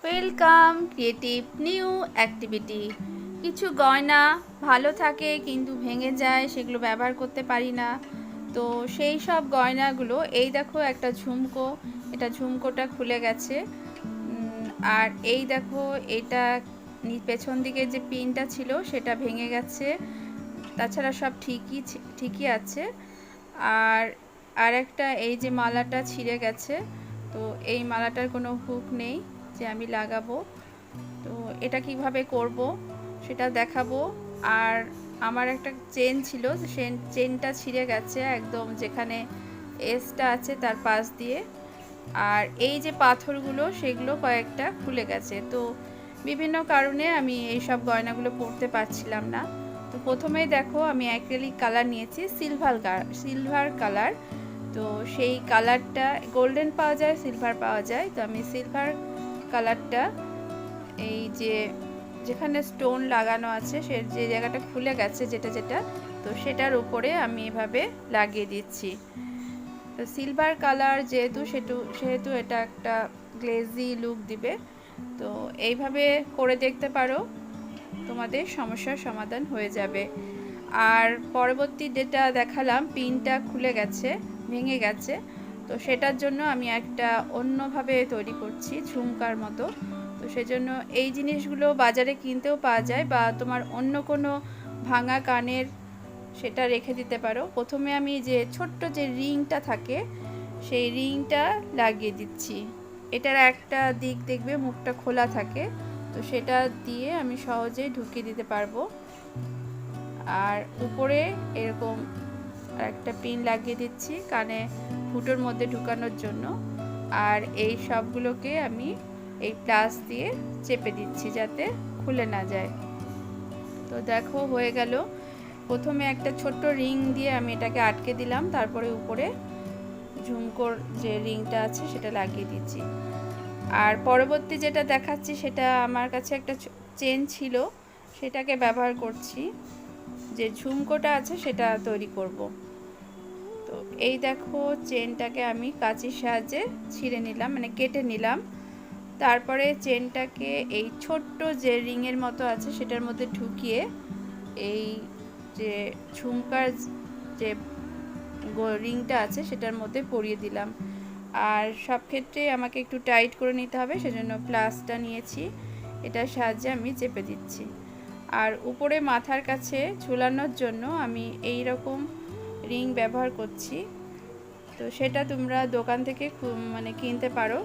Welcome creative new activity. কিছু গয়না ভালো থাকে কিন্তু ভেঙে যায়, সেগুলো ব্যবহার করতে পারি না। তো সেই সব গয়নাগুলো, এই দেখো একটা ঝুমকো, এটা ঝুমকোটা খুলে গেছে। আর এই দেখো এটা পেছন দিকে যে পিনটা ছিল সেটা ভেঙে গেছে। তাছাড়া সব ঠিকই আছে। আর একটা এই যে মালাটা ছিঁড়ে গেছে, তো এই মালাটার কোনো হুক নেই যে আমি লাগাবো। তো এটা কিভাবে করব সেটা দেখাবো। আর আমার একটা চেন ছিল, সেই চেনটা ছিঁড়ে গেছে একদম যেখানে এসটা আছে তার পাশ দিয়ে। আর এই যে পাথরগুলো সেগুলো কয়েকটা খুলে গেছে। তো বিভিন্ন কারণে আমি এই সব গয়নাগুলো পরতে পারছিলাম না। তো প্রথমেই দেখো আমি অ্যাক্রিলিক কালার নিয়েছি, সিলভার কালার। তো সেই কালারটা গোল্ডেন পাওয়া যায়, সিলভার পাওয়া যায়। তো আমি সিলভার কালারটা এই যে যেখানে স্টোন লাগানো আছে, সে যে জায়গাটা খুলে গেছে যেটা তো সেটার উপরে আমি এভাবে লাগিয়ে দিচ্ছি। তো সিলভার কালার সেহেতু এটা একটা গ্লেজি লুক দিবে। তো এইভাবে করে দেখতে পারো, তোমাদের সমস্যার সমাধান হয়ে যাবে। আর পরবর্তী যেটা দেখালাম, পিনটা খুলে গেছে, ভেঙে গেছে। তো সেটার জন্য আমি একটা অন্যভাবে তৈরি করছি, ঝুমকার মতো। তো সেজন্য এই জিনিসগুলো বাজারে কিনতেও পাওয়া যায়, বা তোমার অন্য কোনো ভাঙা কানের সেটা রেখে দিতে পারো। প্রথমে আমি যে ছোট্ট যে রিংটা থাকে সেই রিংটা লাগিয়ে দিচ্ছি। এটার একটা দিক দেখবে মুখটা খোলা থাকে, তো সেটা দিয়ে আমি সহজেই ঢুকিয়ে দিতে পারবো। আর উপরে এরকম একটা পিন লাগিয়ে দিচ্ছি কানে ফুটোর মধ্যে ঢুকানোর জন্য। আর এই সবগুলোকে আমি এই প্লাস দিয়ে চেপে দিচ্ছি যাতে খুলে না যায়। তো দেখো হয়ে গেল। প্রথমে একটা ছোট্ট রিং দিয়ে আমি এটাকে আটকে দিলাম, তারপরে উপরে ঝুমকোর যে রিংটা আছে সেটা লাগিয়ে দিচ্ছি। আর পরবর্তী যেটা দেখাচ্ছি সেটা আমার কাছে একটা চেন ছিল, সেটাকে ব্যবহার করছি, যে ঝুমকোটা আছে সেটা তৈরি করব। তো এই দেখো চেনটাকে আমি কাঁচির সাহায্যে ছিঁড়ে নিলাম, মানে কেটে নিলাম। তারপরে চেনটাকে এই ছোট্ট যে রিংয়ের মতো আছে সেটার মধ্যে ঢুকিয়ে এই যে ঝুমকার যে রিংটা আছে সেটার মধ্যে পরিয়ে দিলাম। আর সব ক্ষেত্রে আমাকে একটু টাইট করে নিতে হবে, সেজন্য প্লাসটা নিয়েছি, এটার সাহায্যে আমি চেপে দিচ্ছি। আর উপরে মাথার কাছে ঝুলানোর জন্য আমি এই রকম রিং ব্যবহার করছি। তো সেটা তোমরা দোকান থেকে মানে কিনতে পারো,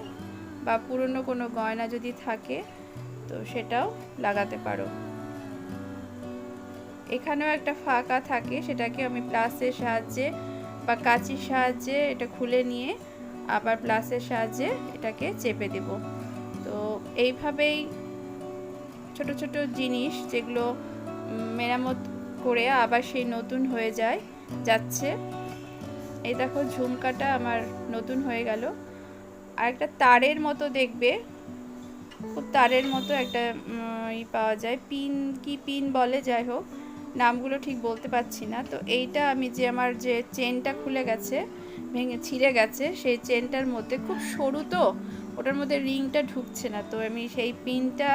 বা পুরনো কোনো গয়না যদি থাকে তো সেটাও লাগাতে পারো। এখানেও একটা ফাঁকা থাকে, সেটাকে আমি প্লাসের সাহায্যে বা কাঁচির সাহায্যে এটা খুলে নিয়ে আবার প্লাসের সাহায্যে এটাকে চেপে দেব। তো এইভাবেই ছোট ছোট জিনিস যেগুলো মেরামত করে আবার সেই নতুন হয়ে যাচ্ছে। এই দেখো ঝুমকাটা আমার নতুন হয়ে গেল। আর একটা তারের মতো দেখবে, খুব তারের মতো একটা পাওয়া যায়, পিন বলে, যাই হোক নামগুলো ঠিক বলতে পারছি না। তো এইটা আমি যে আমার যে চেনটা খুলে গেছে, ছিঁড়ে গেছে, সেই চেনটার মধ্যে খুব সরু, তো ওটার মধ্যে রিংটা ঢুকছে না। তো আমি সেই পিনটা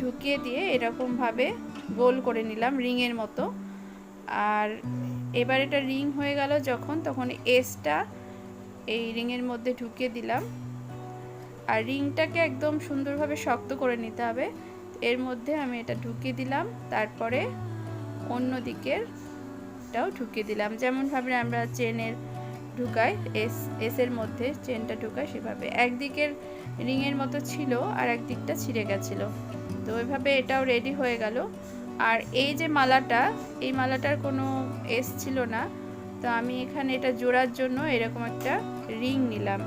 ঢুকিয়ে দিয়ে এরকমভাবে গোল করে নিলাম রিংয়ের মতো। আর এবার এটা রিং হয়ে গেল তখন এসটা এই রিংয়ের মধ্যে ঢুকিয়ে দিলাম। আর রিংটাকে একদম সুন্দরভাবে শক্ত করে নিতে হবে। এর মধ্যে আমি এটা ঢুকিয়ে দিলাম, তারপরে অন্য দিকেরটাও ঢুকিয়ে দিলাম, যেমনভাবে আমরা চেনের ঢুকাই, এসের মধ্যে চেনটা ঢুকাই সেভাবে। একদিকের রিংয়ের মতো ছিল আর একদিকটা ছিঁড়ে গেছিলো। তো ওইভাবে এটাও রেডি হয়ে গেল। আর এই যে মালাটা, এই মালাটার কোনো এস ছিল না, তো আমি এখানে এটা জোড়ার জন্য এরকম একটা রিং নিলাম।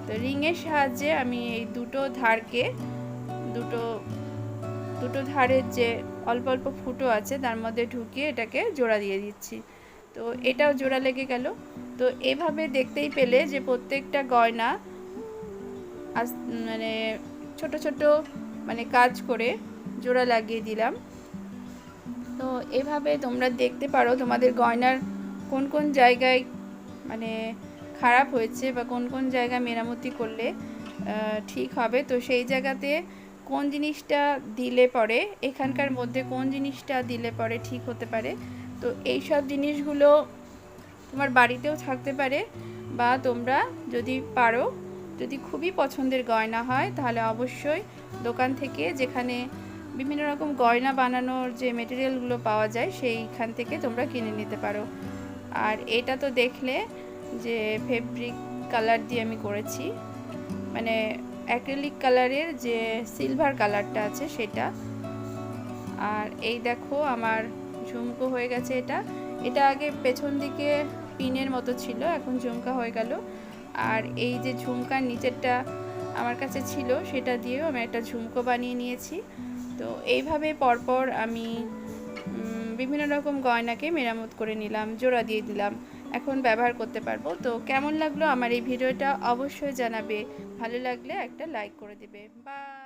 তো রিংয়ের সাহায্যে আমি এই দুটো ধারের যে অল্প অল্প ফুটো আছে তার মধ্যে ঢুকিয়ে এটাকে জোড়া দিয়ে দিচ্ছি। তো এটাও জোড়া লেগে গেল। তো এভাবে দেখতেই পেলে যে প্রত্যেকটা গয়না মানে ছোট ছোট মানে কাজ করে জোড়া লাগিয়ে দিলাম। তো এভাবে তোমরা দেখতে পারো তোমাদের গয়নার কোন কোন জায়গায় মানে খারাপ হয়েছে, বা কোন কোন জায়গায় মেরামতি করলে ঠিক হবে। তো সেই জায়গাতে কোন জিনিসটা দিলে পরে, এখানকার মধ্যে কোন জিনিসটা দিলে পরে ঠিক হতে পারে, তো এই সব জিনিসগুলো তোমার বাড়িতেও থাকতে পারে, বা তোমরা যদি পারো, যদি খুবই পছন্দের গয়না হয় তাহলে অবশ্যই দোকান থেকে, যেখানে বিভিন্ন রকম গয়না বানানোর যে মেটেরিয়ালগুলো পাওয়া যায় সেইখান থেকে তোমরা কিনে নিতে পারো। আর এটা তো দেখলে যে ফেব্রিক কালার দিয়ে আমি করেছি, মানে অ্যাক্রিলিক কালারের যে সিলভার কালারটা আছে সেটা। আর এই দেখো আমার ঝুমকো হয়ে গেছে। এটা আগে পেছন দিকে পিনের মতো ছিল, এখন ঝুমকা হয়ে গেল। আর এই যে ঝুমকার নিচেরটা আমার কাছে ছিল, সেটা দিয়েও আমি একটা ঝুমকো বানিয়ে নিয়েছি। তো এইভাবে পরপর আমি বিভিন্ন রকম গয়নাকে মেরামত করে নিলাম, জোড়া দিয়ে দিলাম, এখন ব্যবহার করতে পারবো। তো কেমন লাগলো আমার এই ভিডিওটা অবশ্যই জানাবে, ভালো লাগলে একটা লাইক করে দেবে। বাই।